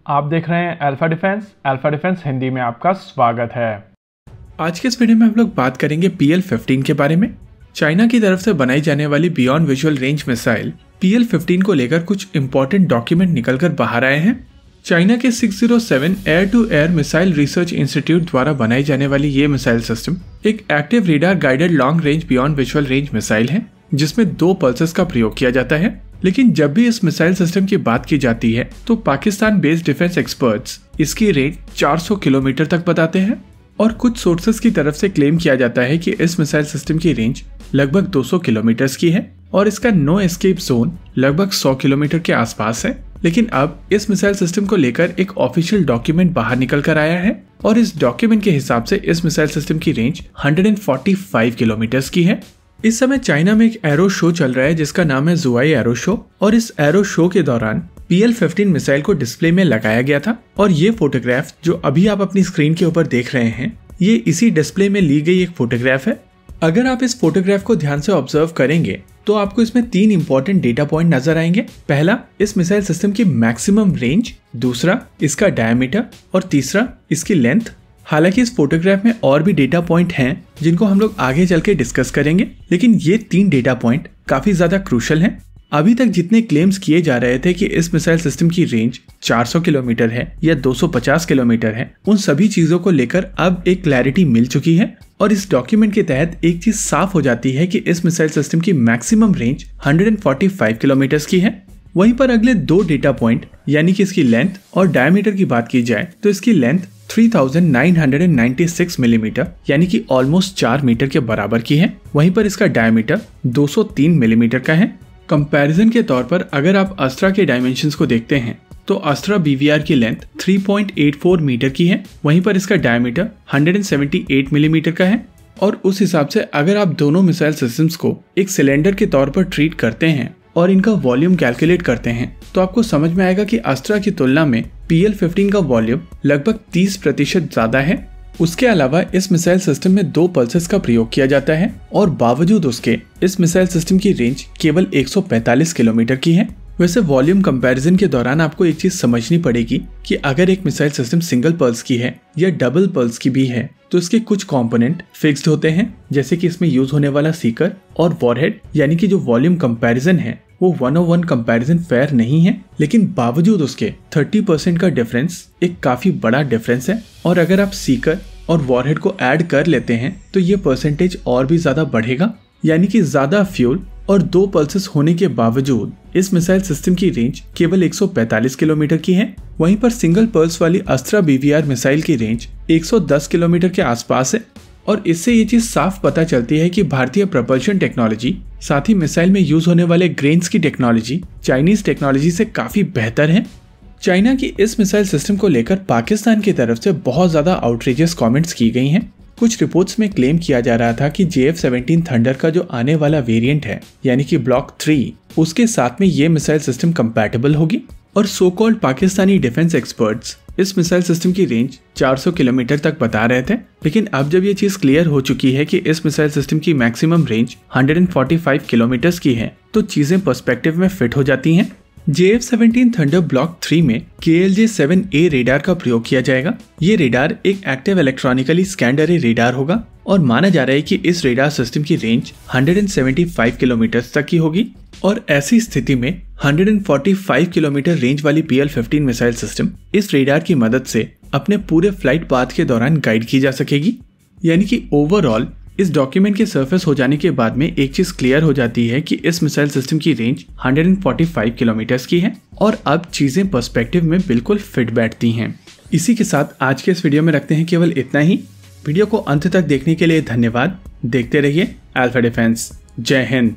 आप देख रहे हैं अल्फा डिफेंस हिंदी में आपका स्वागत है। आज के इस वीडियो में हम लोग बात करेंगे PL-15 के बारे में। चाइना की तरफ से बनाई जाने वाली beyond visual range missile PL-15 को लेकर कुछ इंपॉर्टेंट डॉक्यूमेंट निकलकर बाहर आए हैं। चाइना के 607 air to air missile research institute द्वारा बनाई जाने वाली ये मिसाइल सिस्टम एक active radar guided long range beyond visual range missile है, जिसमें 2 पल्सेस का प्रयोग किया जाता है। लेकिन जब भी इस मिसाइल सिस्टम की बात की जाती है तो पाकिस्तान बेस्ड डिफेंस एक्सपर्ट्स इसकी रेंज 400 किलोमीटर तक बताते हैं और कुछ सोर्सेस की तरफ से क्लेम किया जाता है कि इस मिसाइल सिस्टम की रेंज लगभग 200 किलोमीटर की है और इसका नो एस्केप जोन लगभग 100 किलोमीटर के आसपास है। लेकिन अब इस मिसाइल सिस्टम को लेकर एक ऑफिशियल डॉक्यूमेंट बाहर निकल कर आया है और इस डॉक्यूमेंट के हिसाब से इस मिसाइल सिस्टम की रेंज 145 किलोमीटर की है। इस समय चाइना में एक एरो शो चल रहा है जिसका नाम है जुआई एरो शो और इस एरो शो के दौरान PL-15 मिसाइल को डिस्प्ले में लगाया गया था और ये फोटोग्राफ जो अभी आप अपनी स्क्रीन के ऊपर देख रहे हैं ये इसी डिस्प्ले में ली गई एक फोटोग्राफ है। अगर आप इस फोटोग्राफ को ध्यान से ऑब्जर्व करेंगे तो आपको इसमें 3 इंपॉर्टेंट डेटा पॉइंट नजर आएंगे। पहला, इस मिसाइल सिस्टम की मैक्सिमम रेंज, दूसरा इसका डायमीटर और तीसरा इसकी लेंथ। हालांकि इस फोटोग्राफ में और भी डेटा पॉइंट हैं जिनको हम लोग आगे चल के डिस्कस करेंगे, लेकिन ये 3 डेटा पॉइंट काफी ज्यादा क्रूशल हैं। अभी तक जितने क्लेम्स किए जा रहे थे कि इस मिसाइल सिस्टम की रेंज 400 किलोमीटर है या 250 किलोमीटर है, उन सभी चीजों को लेकर अब एक क्लैरिटी मिल चुकी है और इस डॉक्यूमेंट के तहत एक चीज साफ हो जाती है कि इस मिसाइल सिस्टम की मैक्सिमम रेंज 145 किलोमीटर की है। वहीं पर अगले 2 डेटा पॉइंट यानी कि इसकी लेंथ और डायमीटर की बात की जाए तो इसकी लेंथ 3996 मिलीमीटर यानी कि ऑलमोस्ट 4 मीटर के बराबर की है। वहीं पर इसका डायमीटर 203 मिलीमीटर का है। कंपैरिजन के तौर पर अगर आप अस्त्रा के डायमेंशंस को देखते हैं तो अस्त्रा BVR की लेंथ 3.84 मीटर की है, वहीं पर इसका डायमीटर 178 मिलीमीटर का है। और उस हिसाब से अगर आप दोनों मिसाइल सिस्टम्स को एक सिलेंडर के तौर पर ट्रीट करते हैं और इनका वॉल्यूम कैलकुलेट करते हैं तो आपको समझ में आएगा कि अस्त्रा की तुलना में PL-15 का वॉल्यूम लगभग 30% ज्यादा है। उसके अलावा इस मिसाइल सिस्टम में 2 पल्सेस का प्रयोग किया जाता है और बावजूद उसके इस मिसाइल सिस्टम की रेंज केवल 145 किलोमीटर की है। वैसे वॉल्यूम कंपैरिजन के दौरान आपको एक चीज समझनी पड़ेगी कि अगर एक मिसाइल सिस्टम सिंगल पल्स की है या डबल पल्स की भी है तो इसके कुछ कंपोनेंट फिक्स्ड होते हैं, जैसे कि इसमें यूज होने वाला सीकर और वॉरहेड, यानी कि जो वॉल्यूम कंपैरिजन है वो 101 कंपैरिजन फेयर नहीं है, लेकिन बावजूद उसके 30% का डिफरेंस एक काफी बड़ा डिफरेंस है। और अगर आप सीकर और वॉरहेड को ऐड कर लेते हैं तो ये परसेंटेज और भी ज्यादा बढ़ेगा, यानी कि ज्यादा फ्यूल और 2 पल्सेस होने के बावजूद इस मिसाइल सिस्टम की रेंज केवल 145 किलोमीटर की है। वहीं पर सिंगल पल्स वाली अस्त्रा BVR मिसाइल की रेंज 110 किलोमीटर के आसपास है और इससे ये चीज साफ पता चलती है कि भारतीय प्रपल्शन टेक्नोलॉजी साथ ही मिसाइल में यूज होने वाले ग्रेन्स की टेक्नोलॉजी चाइनीज टेक्नोलॉजी से काफी बेहतर है। चाइना की इस मिसाइल सिस्टम को लेकर पाकिस्तान की तरफ से बहुत ज्यादा आउटरेजियस कमेंट्स की गई हैं। कुछ रिपोर्ट्स में क्लेम किया जा रहा था कि JF-17 थंडर का जो आने वाला वेरिएंट है यानी कि ब्लॉक 3, उसके साथ में ये मिसाइल सिस्टम कंपैटिबल होगी। और so called Pakistani defence experts इस मिसाइल सिस्टम की रेंज 400 किलोमीटर तक बता रहे थे, लेकिन अब जब ये चीज क्लियर हो चुकी है कि इस मिसाइल सिस्टम की मैक्सिमम रेंज 145 किलोमीटर की है तो चीजें पर्सपेक्टिव में फिट हो जाती हैं। JF-17 थंडर ब्लॉक 3 में KLJ-7A रेडार का प्रयोग किया जाएगा। ये रेडार एक एक्टिव इलेक्ट्रॉनिकली स्कैन्ड अरे रेडार होगा और माना जा रहा है कि इस रेडार सिस्टम की रेंज 175 किलोमीटर तक की होगी और ऐसी स्थिति में 145 किलोमीटर रेंज वाली PL-15 मिसाइल सिस्टम इस रेडार की मदद से अपने पूरे फ्लाइट पाथ के दौरान गाइड की जा सकेगी। यानी कि ओवरऑल इस डॉक्यूमेंट के सरफेस हो जाने के बाद में एक चीज क्लियर हो जाती है कि इस मिसाइल सिस्टम की रेंज 145 किलोमीटर की है और अब चीजें पर्सपेक्टिव में बिल्कुल फिट बैठती हैं। इसी के साथ आज के इस वीडियो में रखते हैं केवल इतना ही। वीडियो को अंत तक देखने के लिए धन्यवाद। देखते रहिए अल्फा डिफेंस। जय हिंद।